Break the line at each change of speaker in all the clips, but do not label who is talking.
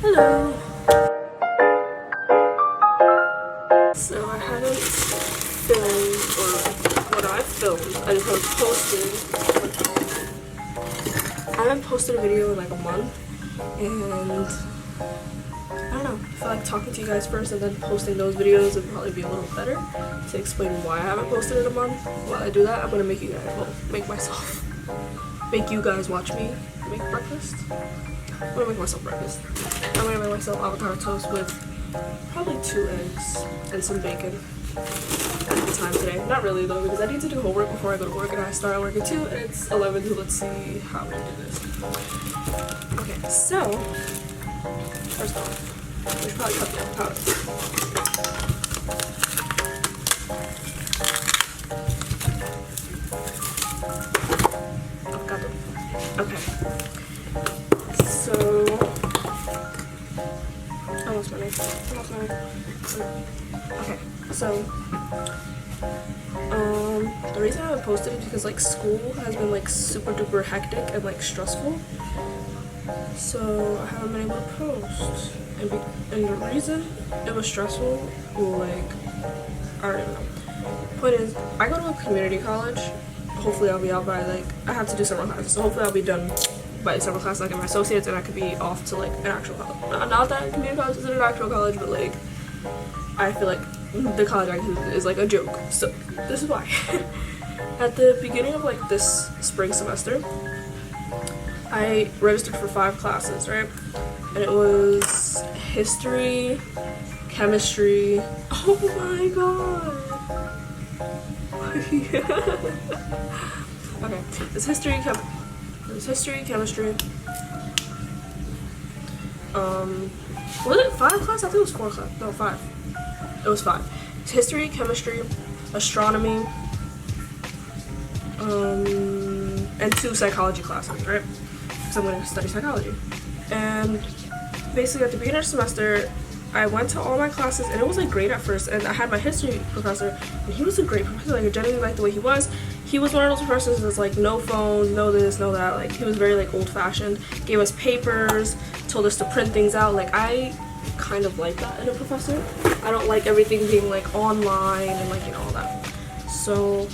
Hello. So I haven't filmed, or what I filmed, I just haven't posted. I haven't posted a video in like a month, and I don't know, I feel like talking to you guys first and then posting those videos would probably be a little better to explain why I haven't posted in a month. While I do that, I'm gonna make you guys, well, make you guys watch me make breakfast. I'm gonna make myself breakfast. I'm gonna make myself avocado toast with probably 2 eggs and some bacon at the time today. Not really though, because I need to do homework before I go to work, and I start at work at 2 and it's 11, so let's see how we do this. Okay, so first off, we should probably cut the avocados. Avocado. Okay. So I lost my knife. Okay, so the reason I haven't posted is because like school has been like super duper hectic and like stressful. So I haven't been able to post. And the reason it was stressful, like, I don't even know. Point is, I go to a community college. Hopefully I'll be out by like, I have to do summer classes, so hopefully I'll be done by summer class, like in my associates, and I could be off to like an actual college. Not that community college isn't an actual college, but like I feel like the college I go to is like a joke. So this is why. At the beginning of like this spring semester, I registered for 5 classes, right? And it was history, chemistry. Oh my god. Okay, it's history, chemistry. Was it 5 classes? I think it was 4 classes. No, 5. It was 5. It's history, chemistry, astronomy, and 2 psychology classes, right? Because I'm going to study psychology. And basically at the beginning of the semester, I went to all my classes, and it was like great at first. And I had my history professor, and he was a great professor. Like I genuinely liked the way he was. He was one of those professors that's like no phones, no this, no that. Like he was very like old-fashioned. Gave us papers, told us to print things out. Like I kind of like that in a professor. I don't like everything being like online and like, you know, all that. So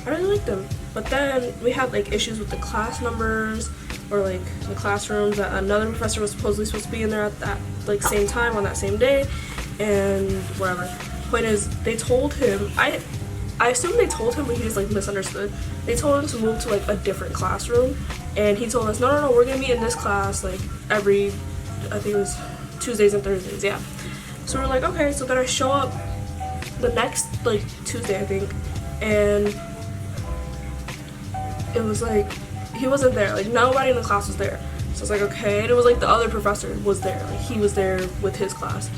I really liked him. But then we had like issues with the class numbers, or like the classrooms, that another professor was supposed to be in there at that like same time on that same day, and whatever. Point is, they told him, I assume they told him, but he just like misunderstood. They told him to move to like a different classroom, and he told us, no, we're gonna meet in this class like every, I think it was Tuesdays and Thursdays, yeah. So we're like, okay. So then I show up the next like Tuesday, I think, and it was like he wasn't there. Like nobody in the class was there. So I was like, okay. And it was like the other professor was there. Like he was there with his class.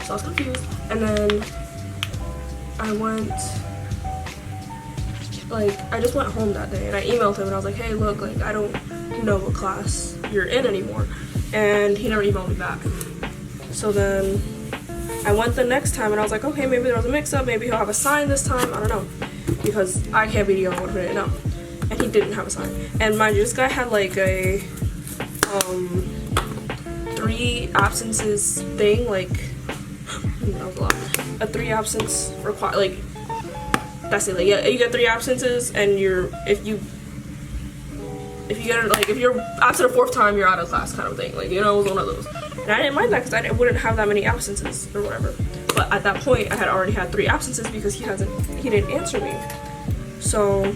So I was confused. And then I went, like, I just went home that day, and I emailed him, and I was like, hey, look, like I don't know what class you're in anymore. And he never emailed me back. So then I went the next time, and I was like, okay, maybe there was a mix-up. Maybe he'll have a sign this time. I don't know, because I can't be the only one who didn't know. And he didn't have a sign. And mind you, this guy had like a 3 absences thing, like that was a lot. A 3 absence require, like that's it. Like yeah, you get 3 absences, and if you get it, like if you're absent a 4th time, you're out of class, kind of thing. Like, you know, it was one of those. And I didn't mind that because I wouldn't have that many absences or whatever. But at that point, I had already had 3 absences because he didn't answer me. So.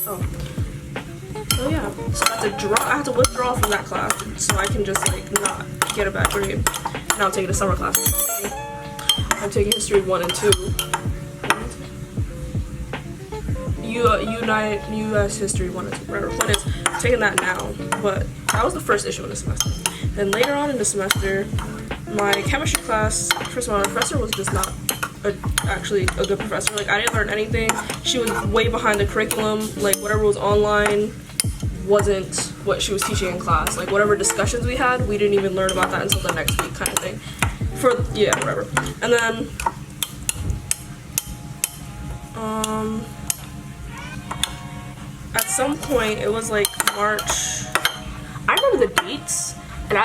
Oh yeah, so I have to withdraw from that class so I can just like not get a bad grade. And I'm taking a summer class. I'm taking history 1 and 2. U.S. history 1 and 2. Whatever. Point is, I'm taking that now. But that was the first issue in the semester. Then later on in the semester, my chemistry class, first of all, my professor was just not actually a good professor. Like I didn't learn anything. She was way behind the curriculum. Like whatever was online wasn't what she was teaching in class. Like whatever discussions we had, we didn't even learn about that until the next week, kind of thing. Yeah, whatever. And then at some point, it was like March. I remember the dates, and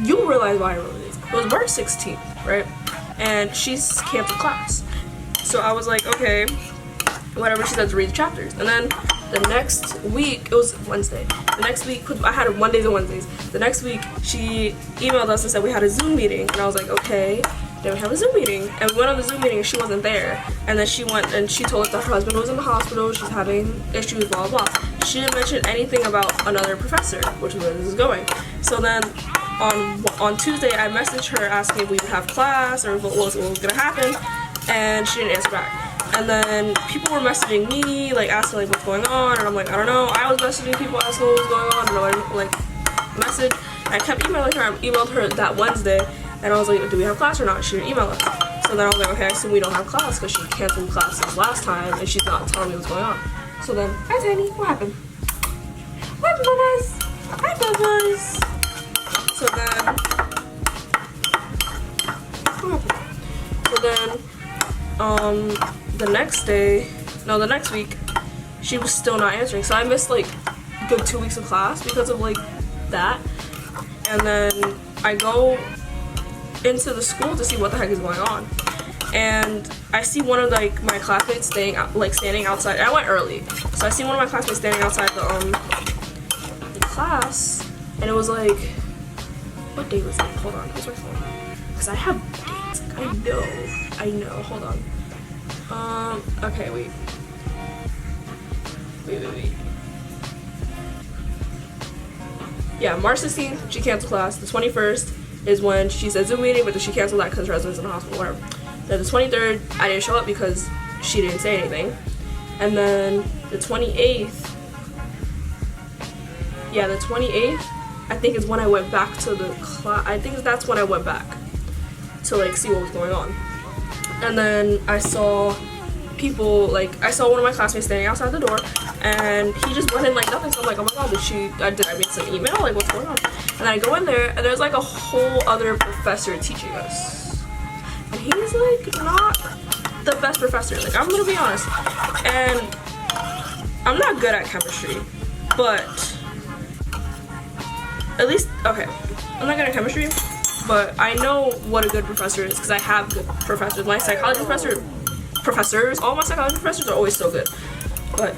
you'll realize why I wrote these. It was March 16th, right? And she's canceled class. So I was like, okay, whatever. She said to read the chapters. And then the next week, it was Wednesday. The next week, I had Mondays and Wednesdays. The next week, she emailed us and said we had a Zoom meeting. And I was like, okay. Then we have a Zoom meeting. And we went on the Zoom meeting and she wasn't there. And then she went and she told us that her husband was in the hospital. She's having issues, blah, blah, blah. She didn't mention anything about another professor, which is where this is going. So then on Tuesday, I messaged her asking if we would have class or what was going to happen. And she didn't answer back. And then people were messaging me, like asking like what's going on, and I'm like, I don't know. I was messaging people asking what was going on, and I like message. I kept emailing her. I emailed her that Wednesday, and I was like, do we have class or not? She didn't email us. So then I was like, okay, I assume we don't have class because she canceled classes last time, and she's not telling me what's going on. So then, hi Tiny, what happened? What happened, Bubba's? Hi Bubba's. So then, what happened? So then, the next week, she was still not answering. So I missed like a good 2 weeks of class because of like that. And then I go into the school to see what the heck is going on. And I see one of like my classmates standing outside. I went early. So I see one of my classmates standing outside the class. And it was like, what day was it? Hold on, here's my phone. Because I have dates. Like, I know. Hold on. Okay, wait. Yeah, March 16th, she canceled class. The 21st is when she said Zoom meeting, but then she canceled that because her husband's in the hospital, whatever. Then the 23rd, I didn't show up because she didn't say anything. And then the 28th, yeah, the 28th, I think is when I went back to the class. I think that's when I went back to like see what was going on. And then I saw people, like, I saw one of my classmates standing outside the door, and he just went in like nothing. So I'm like, oh my god, did I miss an email? Like, what's going on? And then I go in there, and there's like a whole other professor teaching us. And he's like not the best professor, like, I'm gonna be honest. And I'm not good at chemistry, but at least, okay, I'm not good at chemistry, but I know what a good professor is because I have good professors. My psychology professors, all my psychology professors are always so good. But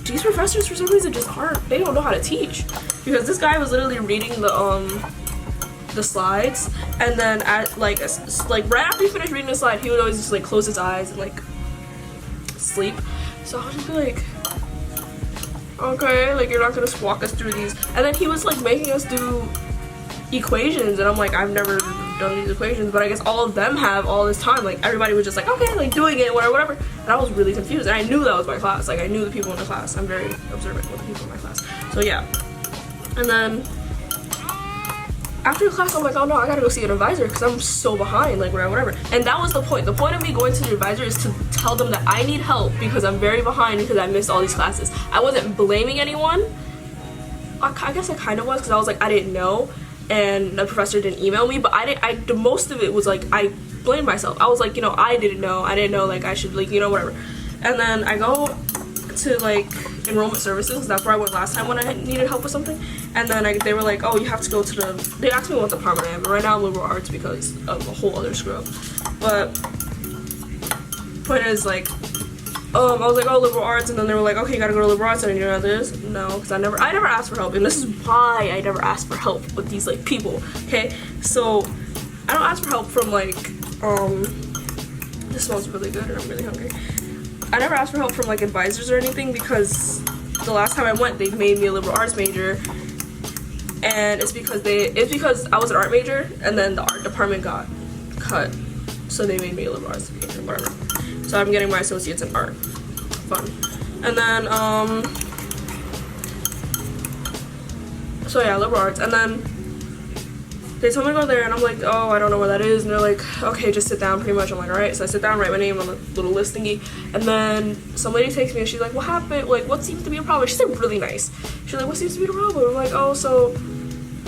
these professors, for some reason, just aren't, they don't know how to teach. Because this guy was literally reading the slides, and then at like right after he finished reading the slide, he would always just like close his eyes and like sleep. So I would just be like, okay, like, you're not gonna walk us through these. And then he was like making us do equations, and I'm like, I've never done these equations, but I guess all of them have all this time. Like, everybody was just like, okay, like doing it, whatever. And I was really confused, and I knew that was my class. Like, I knew the people in the class. I'm very observant with the people in my class. So yeah. And then after the class, I'm like, oh no, I gotta go see an advisor because I'm so behind, like, whatever. And that was the point. The point of me going to the advisor is to tell them that I need help because I'm very behind because I missed all these classes. I wasn't blaming anyone. I guess I kind of was because I was like, I didn't know, and the professor didn't email me, but the most of it was like, I blamed myself. I was like, you know, I didn't know, like, I should, like, you know, whatever. And then I go to like enrollment services. That's where I went last time when I needed help with something. And then they were like, oh, you have to go to they asked me what department I am, but right now I'm liberal arts because of a whole other screw up. But point is, like, I was like, oh, liberal arts, and then they were like, okay, you gotta go to liberal arts, and you know this? No, because I never asked for help, and this is why I never asked for help with these, like, people, okay? So, I don't ask for help from, like, this smells really good, and I'm really hungry. I never asked for help from, like, advisors or anything, because the last time I went, they made me a liberal arts major, and it's because I was an art major, and then the art department got cut, so they made me a liberal arts major, whatever. So I'm getting my associates in art. Fun. And then, so yeah, liberal arts. And then they told me to go there, and I'm like, oh, I don't know where that is. And they're like, okay, just sit down, pretty much. I'm like, all right. So I sit down, write my name on the little list thingy. And then some lady takes me, and she's like, what happened? Like, what seems to be a problem? She said really nice. She's like, what seems to be the problem? I'm like, oh, so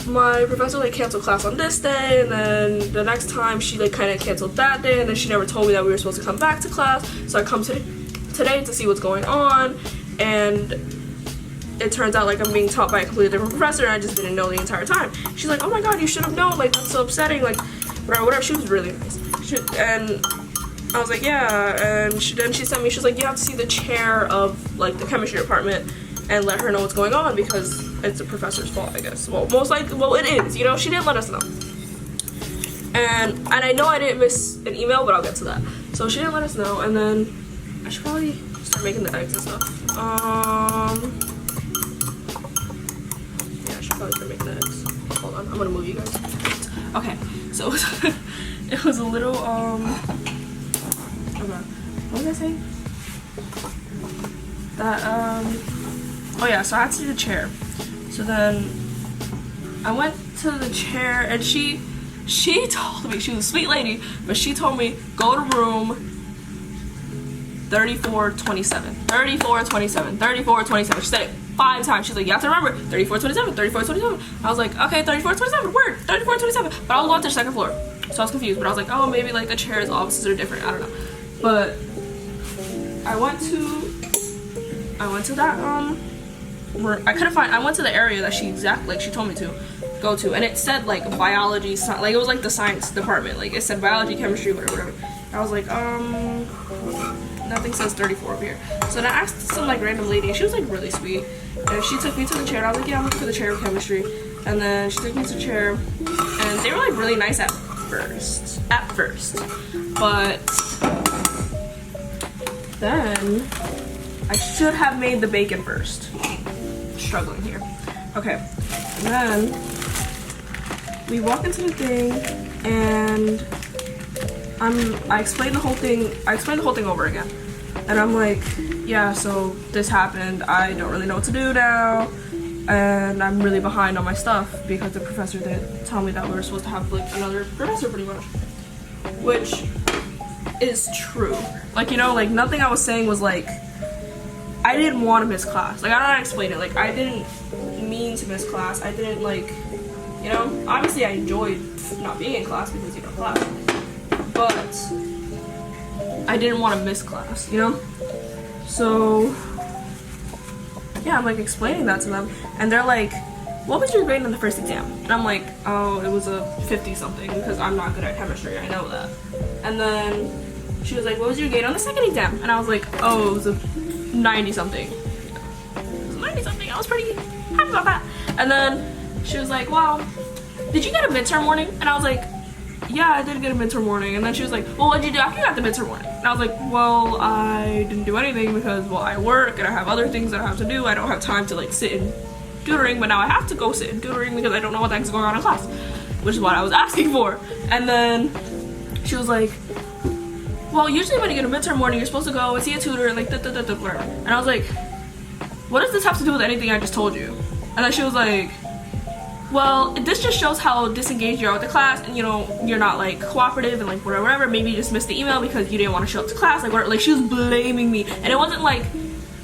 my professor like canceled class on this day, and then the next time she like kind of canceled that day, and then she never told me that we were supposed to come back to class. So I come today to see what's going on, and it turns out like I'm being taught by a completely different professor and I just didn't know the entire time. She's like, oh my god, you should have known, like that's so upsetting, like whatever. She was really nice. And I was like, yeah, and then she sent me, she was like, you have to see the chair of like the chemistry department and let her know what's going on because it's the professor's fault, I guess. Well, most likely, well, it is, you know, she didn't let us know. And I know I didn't miss an email, but I'll get to that. So she didn't let us know, and then I should probably start making the eggs and stuff. Yeah, I should probably start making the eggs. Hold on, I'm gonna move you guys. Okay, so it was a little, okay, what was I saying? That, oh yeah, so I had to do the chair. So then I went to the chair and she told me, she was a sweet lady, but she told me, go to room 3427, 3427, 3427. She said it 5 times. She's like, you have to remember, 3427, 3427. I was like, okay, 3427, word, 3427. But I was on the 2nd floor, so I was confused. But I was like, oh, maybe like the chairs, offices are different, I don't know. But I went to that, I couldn't find, I went to the area that she told me to go to, and it said like biology, like it was like the science department, like it said biology, chemistry, whatever. I was like, nothing says 34 up here. So then I asked some like random lady, and she was like really sweet, and she took me to the chair, and I was like, yeah, I'm looking for the chair of chemistry, and then she took me to the chair, and they were like really nice at first, but then I should have made the bacon first. Struggling here. Okay, and then we walk into the thing, and I explained the whole thing over again, and I'm like, yeah, so this happened, I don't really know what to do now, and I'm really behind on my stuff because the professor didn't tell me that we were supposed to have like another professor pretty much, which is true. Like, you know, like nothing I was saying was like, I didn't want to miss class. Like, I don't know how to explain it. Like, I didn't mean to miss class. I didn't, like, you know, obviously I enjoyed not being in class because, you know, class. But I didn't want to miss class, you know? So, yeah, I'm, like, explaining that to them. And they're like, what was your grade on the first exam? And I'm like, oh, it was a 50-something because I'm not good at chemistry. I know that. And then she was like, what was your grade on the second exam? And I was like, oh, it was a 90-something. It was 90-something. I was pretty happy about that. And then she was like, wow, did you get a midterm warning? And I was like, yeah, I did get a midterm warning. And then she was like, well, what did you do after you got the midterm warning? And I was like, well, I didn't do anything because, well, I work and I have other things that I have to do. I don't have time to like sit in tutoring, but now I have to go sit in tutoring because I don't know what the heck's going on in class, which is what I was asking for. And then she was like, well, usually when you get a midterm warning, you're supposed to go and see a tutor and like whatever. And I was like, what does this have to do with anything I just told you? And then she was like, well, this just shows how disengaged you are with the class, and you know, you're not like cooperative and like whatever. Maybe you just missed the email because you didn't want to show up to class, like whatever. Like, she was blaming me, and it wasn't like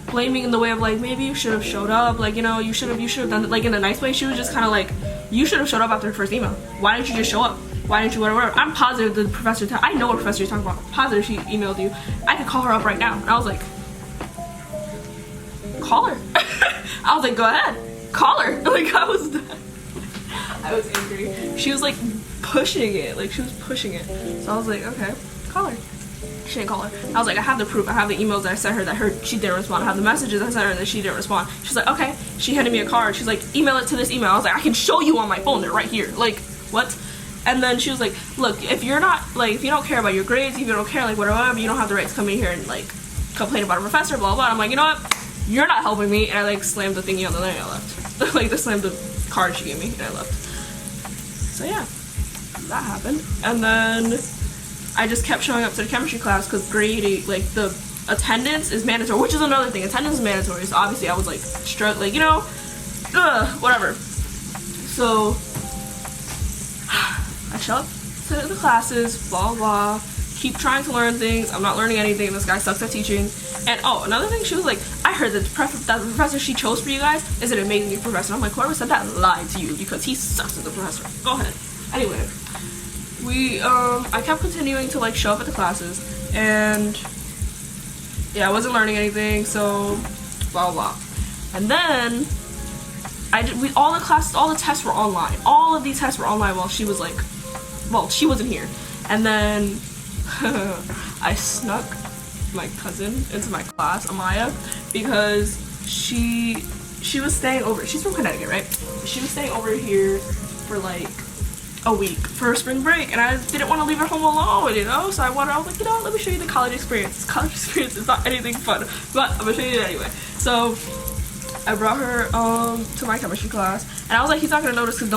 blaming in the way of like, maybe you should have showed up, like, you know, you should have done it like in a nice way. She was just kind of like, you should have showed up after her first email. Why didn't you just show up? Why didn't you whatever? I'm positive the professor, I know what professor you're talking about. I'm positive she emailed you. I could call her up right now. And I was like, call her. I was like, go ahead, call her. Like, I was angry. She was like pushing it. Like, she was pushing it. So I was like, okay, call her. She didn't call her. I was like, I have the proof. I have the emails that I sent her that she didn't respond. I have the messages I sent her that she didn't respond. She's like, okay. She handed me a card. She's like, email it to this email. I was like, I can show you on my phone. They're right here. Like, what? And then she was like, look, if you're not, like, if you don't care about your grades, if you don't care, like, whatever, you don't have the right to come in here and, like, complain about a professor, blah, blah. I'm like, you know what? You're not helping me. And I, like, slammed the thingy on the thing and I left. Like, slammed the card she gave me and I left. So, yeah. That happened. And then I just kept showing up to the chemistry class because grade, like, the attendance is mandatory, which is another thing. Attendance is mandatory. So, obviously, I was, like, struggling, you know, whatever. So I show up to the classes, blah, blah, keep trying to learn things. I'm not learning anything. This guy sucks at teaching. And, oh, another thing, she was like, I heard that the professor she chose for you guys is an amazing professor. I'm like, whoever said that lied to you because he sucks as a professor. Go ahead. Anyway, I kept continuing to, like, show up at the classes. And, yeah, I wasn't learning anything, so, blah, blah, blah. And then all the tests were online. All of these tests were online while she was like, well, she wasn't here. And then I snuck my cousin into my class, Amaya, because she was staying over. She's from Connecticut, right? She was staying over here for like a week for spring break, and I didn't want to leave her home alone, you know? So I was like, you know, let me show you the college experience. College experience is not anything fun, but I'm gonna show you it anyway. So I brought her to my chemistry class, and I was like, he's not gonna notice because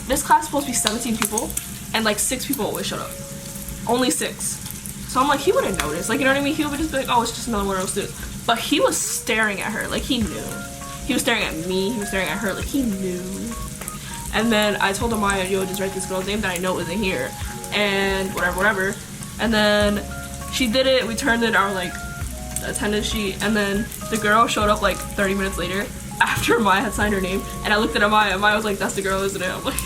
this class is supposed to be 17 people, and like 6 people always showed up. Only 6. So I'm like, he wouldn't notice. Like, you know what I mean? He would just be like, oh, it's just another one of those students. But he was staring at her, like he knew. He was staring at me, he was staring at her, like he knew. And then I told Amaya, yo, just write this girl's name that I know isn't here. And whatever. And then she did it, we turned in our like attendance sheet, and then the girl showed up like 30 minutes later after Amaya had signed her name. And I looked at Amaya was like, that's the girl, isn't it? I'm like,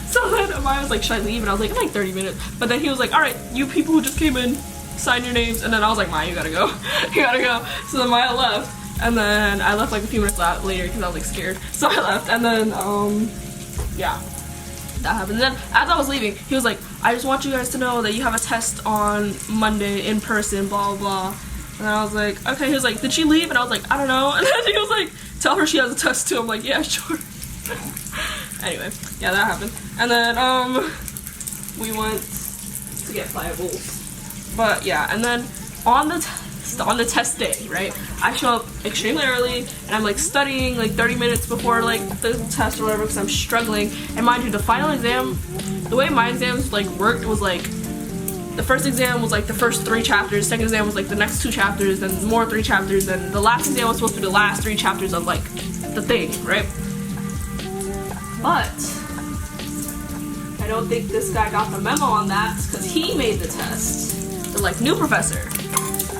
so then Amaya was like, should I leave? And I was like, in like 30 minutes. But then he was like, all right, you people who just came in, sign your names. And then I was like, Maya, you gotta go. You gotta go. So then Maya left. And then I left like a few minutes later because I was like scared. So I left. And then, yeah, that happened. And then as I was leaving, he was like, I just want you guys to know that you have a test on Monday in person, blah, blah, blah. And I was like, okay. He was like, did she leave? And I was like, I don't know. And then he was like, tell her she has a test too. I'm like, yeah, sure. Anyway, yeah, that happened. And then we went to get flyyables. But yeah, and then on the test day, right, I show up extremely early, and I'm like studying like 30 minutes before like the test or whatever because I'm struggling. And mind you, the final exam, the way my exams like worked was like the first exam was like the first 3 chapters, second exam was like the next 2 chapters, then more 3 chapters, and the last exam was supposed to be the last 3 chapters of like the thing, right? But I don't think this guy got the memo on that because he made the test, the like new professor,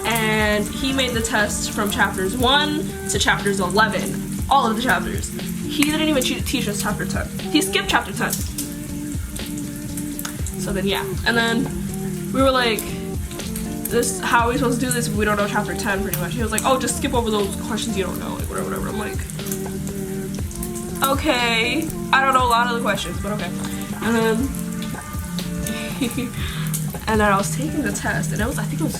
and he made the test from chapters 1 to chapters 11, all of the chapters. He didn't even teach us chapter 10. He skipped chapter 10. So then yeah, and then we were like, this, how are we supposed to do this if we don't know chapter 10 pretty much? He was like, oh, just skip over those questions you don't know, like whatever. I'm like, okay, I don't know a lot of the questions, but okay. And then and then I was taking the test, and it was, I think it was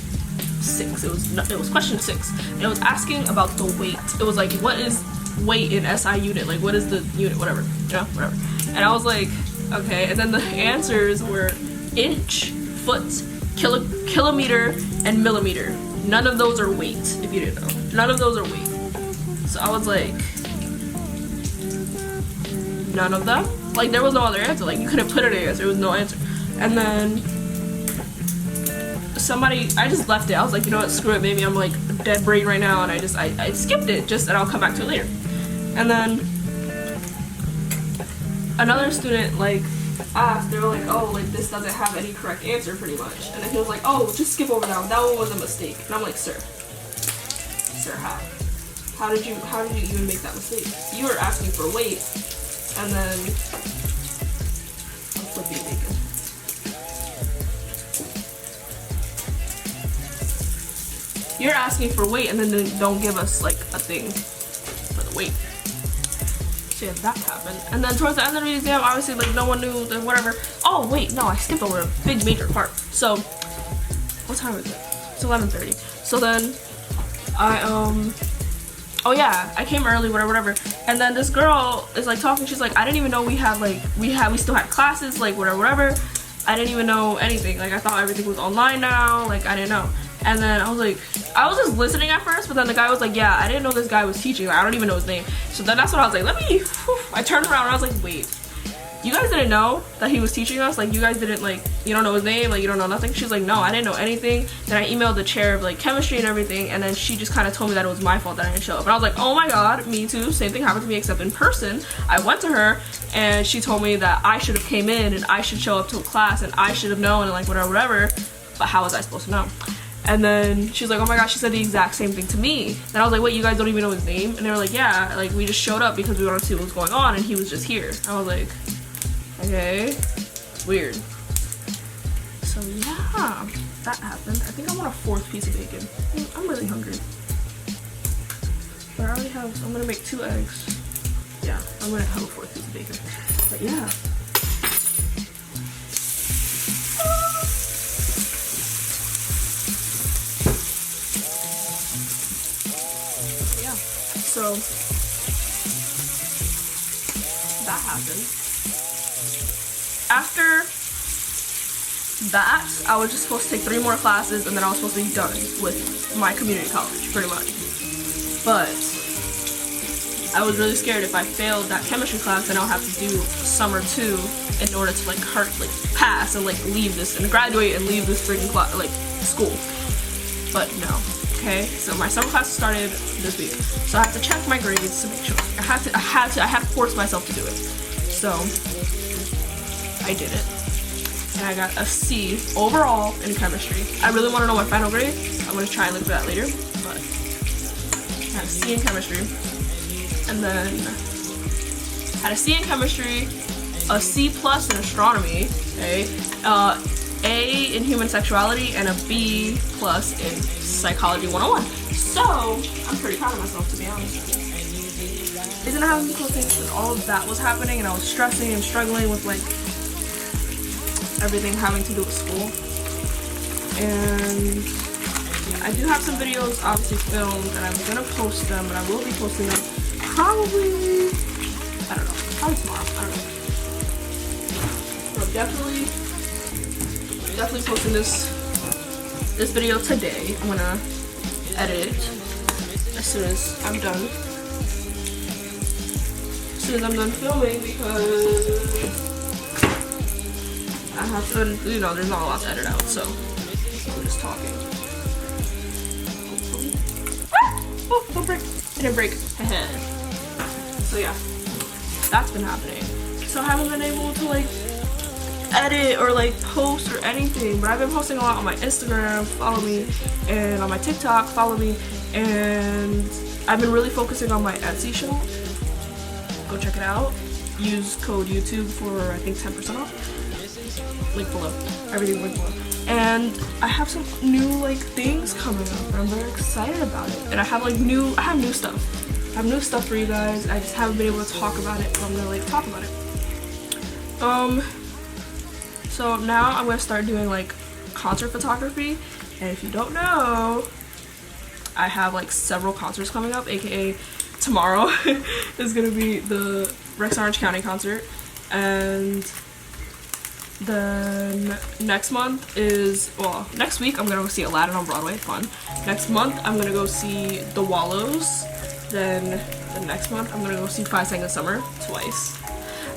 6. It was question 6, and it was asking about the weight. It was like, what is weight in SI unit? Like, what is the unit? Whatever, you know, whatever. And I was like, okay. And then the answers were inch, foot, kilometer, and millimeter. None of those are weight, if you didn't know. None of those are weight. So I was like, none of them? Like, there was no other answer. Like, you couldn't put an answer. There was no answer. And then I just left it. I was like, you know what, screw it, maybe I'm like dead brain right now, and I skipped it, and I'll come back to it later. And then another student like asked, they were like, oh, like this doesn't have any correct answer pretty much. And then he was like, oh, just skip over that one. That one was a mistake. And I'm like, sir, how did you even make that mistake? You were asking for weight, and then I'm flipping bacon. You're asking for weight, and then don't give us like a thing for the weight. So yeah, that happened. And then towards the end of the exam, obviously like no one knew the whatever. Oh wait, no, I skipped over a big major part. So what time is it? It's 11:30. So then oh yeah, I came early, whatever. And then this girl is like talking. She's like, I didn't even know we still had classes, like whatever. I didn't even know anything. Like I thought everything was online now. Like I didn't know. And then I was just listening at first, but then the guy was like, yeah, I didn't know this guy was teaching. Like, I don't even know his name. So then that's when I was like, I turned around and I was like, wait, you guys didn't know that he was teaching us? Like, you guys didn't, like, you don't know his name? Like, you don't know nothing? She's like, no, I didn't know anything. Then I emailed the chair of, like, chemistry and everything, and then she just kind of told me that it was my fault that I didn't show up. And I was like, oh my god, me too. Same thing happened to me, except in person. I went to her, and she told me that I should have came in, and I should show up to a class, and I should have known, and, like, whatever. But how was I supposed to know? And then she's like, oh my gosh, she said the exact same thing to me. And I was like, wait, you guys don't even know his name? And they were like, yeah, like we just showed up because we wanted to see what was going on, and he was just here. I was like, okay, weird. So yeah. that happened. I think I want a 4th piece of bacon. I'm really hungry. But I already have, I'm gonna make 2 eggs. Yeah, I'm gonna have a 4th piece of bacon. But yeah. So that happened. After that, I was just supposed to take 3 more classes and then I was supposed to be done with my community college, pretty much. But I was really scared if I failed that chemistry class, then I'll have to do summer 2 in order to like pass and like leave this and graduate and leave this freaking school. But no. Okay, so my summer class started this week, so I have to check my grades to make sure. I had to force myself to do it. So I did it, and I got a C overall in chemistry. I really want to know my final grade. I'm gonna try and look for that later, but I had a C in chemistry, and then had a C in chemistry, a C+ in astronomy, okay, A in human sexuality, and a B+ in psychology 101. So I'm pretty proud of myself, to be honest. Isn't it having cool things that all of that was happening and I was stressing and struggling with like everything having to do with school. And yeah, I do have some videos obviously filmed and I'm gonna post them, and I will be posting them probably, I don't know, probably tomorrow, I don't know. So definitely posting this video today. I'm gonna edit it as soon as I'm done. As soon as I'm done filming, because I have to, you know, there's not a lot to edit out, so I'm just talking. Oh, don't break. I didn't break. So yeah, that's been happening. So I haven't been able to like edit or like post or anything, but I've been posting a lot on my Instagram, follow me, and on my TikTok, follow me, and I've been really focusing on my Etsy shop. Go check it out. Use code YouTube for I think 10% off. Link below. Everything linked below. And I have some new like things coming up and I'm very excited about it. And I have new stuff. I have new stuff for you guys. I just haven't been able to talk about it, but I'm gonna like talk about it. So now I'm gonna start doing like concert photography, and if you don't know, I have like several concerts coming up, aka tomorrow is gonna be the Rex Orange County concert, and then next month is, well, next week I'm gonna go see Aladdin on Broadway, fun. Next month I'm gonna go see The Wallows, then the next month I'm gonna go see Five Seconds of Summer twice,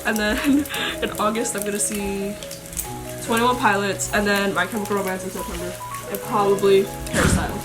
and then in August I'm gonna see 21 Pilots, and then My Chemical Romance in September, and probably Harry Styles.